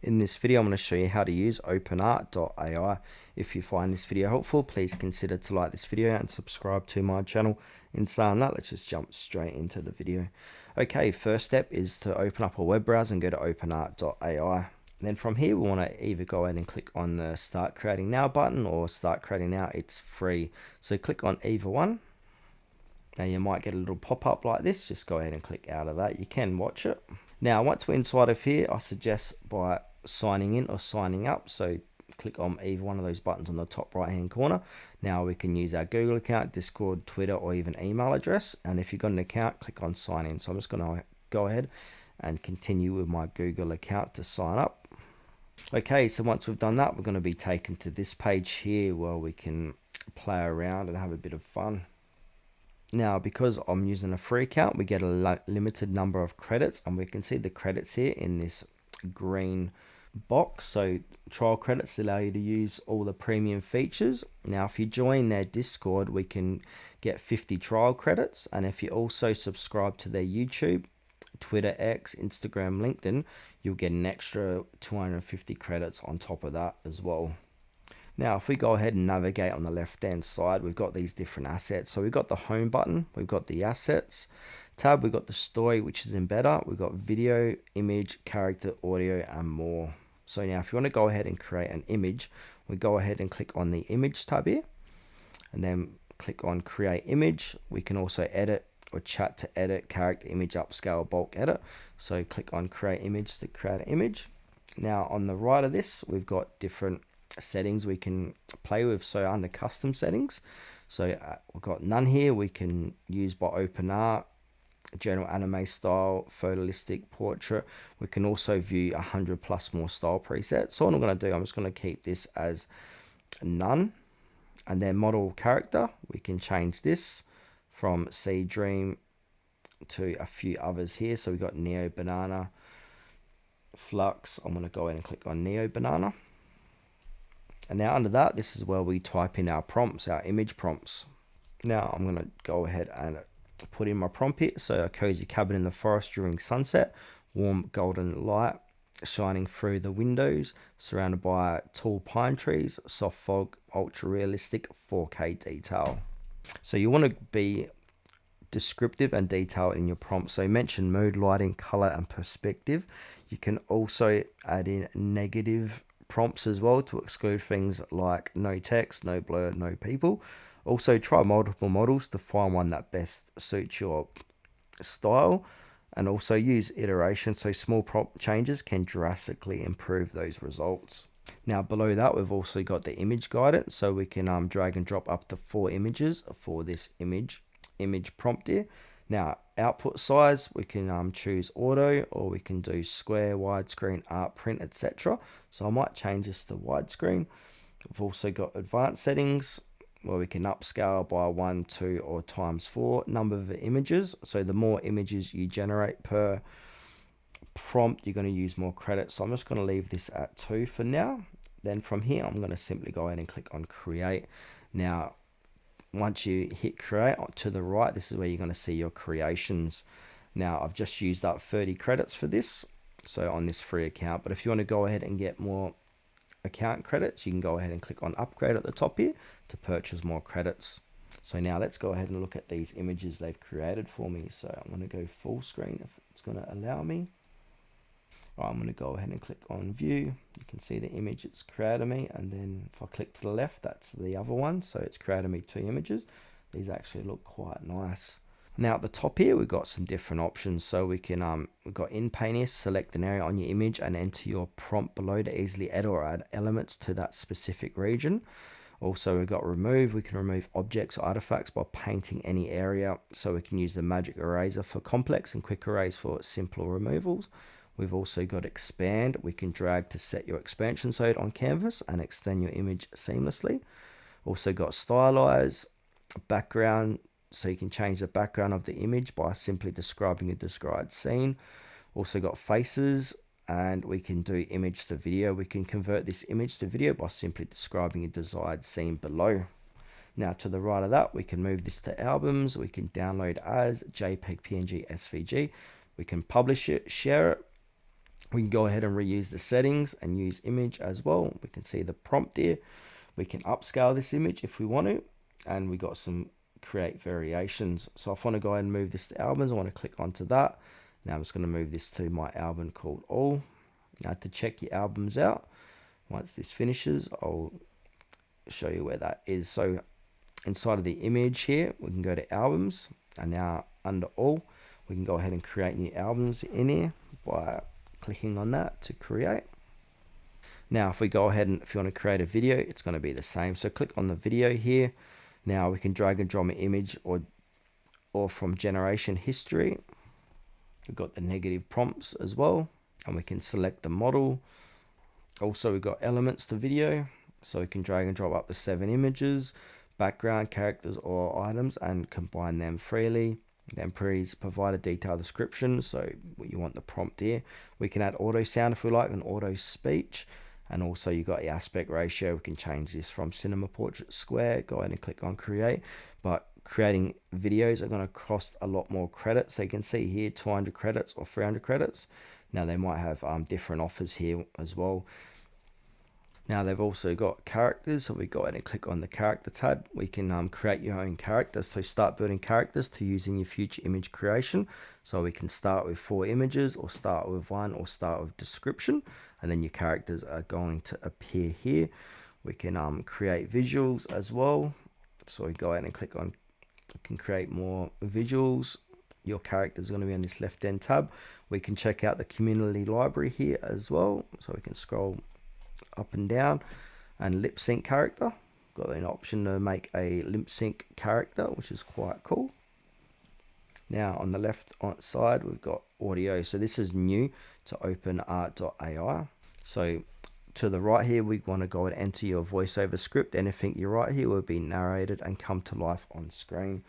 In this video, I'm going to show you how to use OpenArt.AI. If you find this video helpful, please consider to like this video and subscribe to my channel. In saying that, let's just jump straight into the video. Okay, first step is to open up a web browser and go to OpenArt.AI. Then from here, we want to either go ahead and click on the Start Creating Now button or Start Creating Now. It's free. So click on either one. Now you might get a little pop-up like this. Just go ahead and click out of that. You can watch it. Now, once we're inside of here, I suggest by signing in or signing up. So click on either one of those buttons on the top right hand corner. Now we can use our Google account, Discord, Twitter, or even email address. And if you've got an account, click on sign in. So I'm just going to go ahead and continue with my Google account to sign up. Okay, so once we've done that, we're going to be taken to this page here where we can play around and have a bit of fun. Now, because I'm using a free account, we get a limited number of credits, and we can see the credits here in this green box. So trial credits allow you to use all the premium features. Now, if you join their Discord, we can get 50 trial credits. And if you also subscribe to their YouTube, Twitter, X, Instagram, LinkedIn, you'll get an extra 250 credits on top of that as well. Now, if we go ahead and navigate on the left-hand side, we've got these different assets. So we've got the home button, we've got the assets tab, we've got the story, which is in better, we've got video, image, character, audio, and more. So now if you want to go ahead and create an image, we go ahead and click on the image tab here, and then click on create image. We can also edit or chat to edit, character, image, upscale, bulk edit. So click on create image to create an image. Now on the right of this, we've got different settings we can play with. So under custom settings, so we've got none here. We can use by OpenArt, general anime style, photolistic, portrait. We can also view 100 plus more style presets. So what I'm going to do, I'm just going to keep this as none. And then model character, we can change this from Sea Dream to a few others here. So we've got Neo Banana, Flux. I'm going to go ahead and click on Neo Banana. And now under that, this is where we type in our prompts, our image prompts. Now I'm going to go ahead and put in my prompt here. So a cozy cabin in the forest during sunset, warm golden light shining through the windows, surrounded by tall pine trees, soft fog, ultra realistic 4K detail. So you want to be descriptive and detailed in your prompt. So mention mood, lighting, color, and perspective. You can also add in negative prompts as well to exclude things like no text, no blur, no people. Also try multiple models to find one that best suits your style, and also use iteration, so small prompt changes can drastically improve those results. Now below that, we've also got the image guidance, so we can drag and drop up to 4 images for this image prompt here. Now output size, we can choose auto, or we can do square, widescreen, art, print, etc. So I might change this to widescreen. We've also got advanced settings where we can upscale by 1, 2, or times 4 number of images. So the more images you generate per prompt, you're going to use more credits. So I'm just going to leave this at 2 for now. Then from here, I'm going to simply go ahead and click on create. Now once you hit create, to the right, this is where you're going to see your creations. Now I've just used up 30 credits for this, so on this free account. But if you want to go ahead and get more account credits, you can go ahead and click on upgrade at the top here to purchase more credits. So now let's go ahead and look at these images they've created for me. So I'm going to go full screen if it's going to allow me. I'm going to go ahead and click on view. You can see the image it's created me, and then if I click to the left, that's the other one. So it's created me 2 images. These actually look quite nice. Now at the top here, we've got some different options. So we can we've got in paint here, select an area on your image and enter your prompt below to easily edit or add elements to that specific region. Also we've got remove. We can remove objects or artifacts by painting any area. So we can use the magic eraser for complex and quick erase for simple removals. We've also got expand. We can drag to set your expansion zone on canvas and extend your image seamlessly. Also got stylize, background, so you can change the background of the image by simply describing a described scene. Also got faces, and we can do image to video. We can convert this image to video by simply describing a desired scene below. Now to the right of that, we can move this to albums. We can download as JPEG, PNG, SVG. We can publish it, share it. We can go ahead and reuse the settings and use image as well. We can see the prompt here. We can upscale this image if we want to, and we got some create variations. So if I want to go ahead and move this to albums, I want to click onto that. Now I'm just going to move this to my album called All. Now to check your albums out, once this finishes, I'll show you where that is. So inside of the image here, we can go to albums, and now under All, we can go ahead and create new albums in here by clicking on that to create. Now if we go ahead and if you want to create a video, it's going to be the same. So click on the video here. Now we can drag and drop an image or from generation history. We've got the negative prompts as well, and we can select the model. Also we've got elements to video, so we can drag and drop up to 7 images, background, characters or items, and combine them freely. Then please provide a detailed description, so you want the prompt here. We can add auto sound if we like, and auto speech. And also you got the aspect ratio. We can change this from cinema portrait square. Go ahead and click on create. But creating videos are going to cost a lot more credits. So you can see here 200 credits or 300 credits. Now they might have different offers here as well. Now they've also got characters, so we go ahead and click on the character tab. We can create your own character, so start building characters to use in your future image creation. So we can start with 4 images, or start with 1, or start with description, and then your characters are going to appear here. We can create visuals as well, so we go ahead and click on, we can create more visuals. Your character is going to be on this left hand tab. We can check out the community library here as well, so we can scroll up and down. And lip sync character, got an option to make a lip sync character, which is quite cool. Now on the left side we've got audio, so this is new to OpenArt.AI. So to the right here, we want to go and enter your voiceover script. Anything you write here will be narrated and come to life on screen.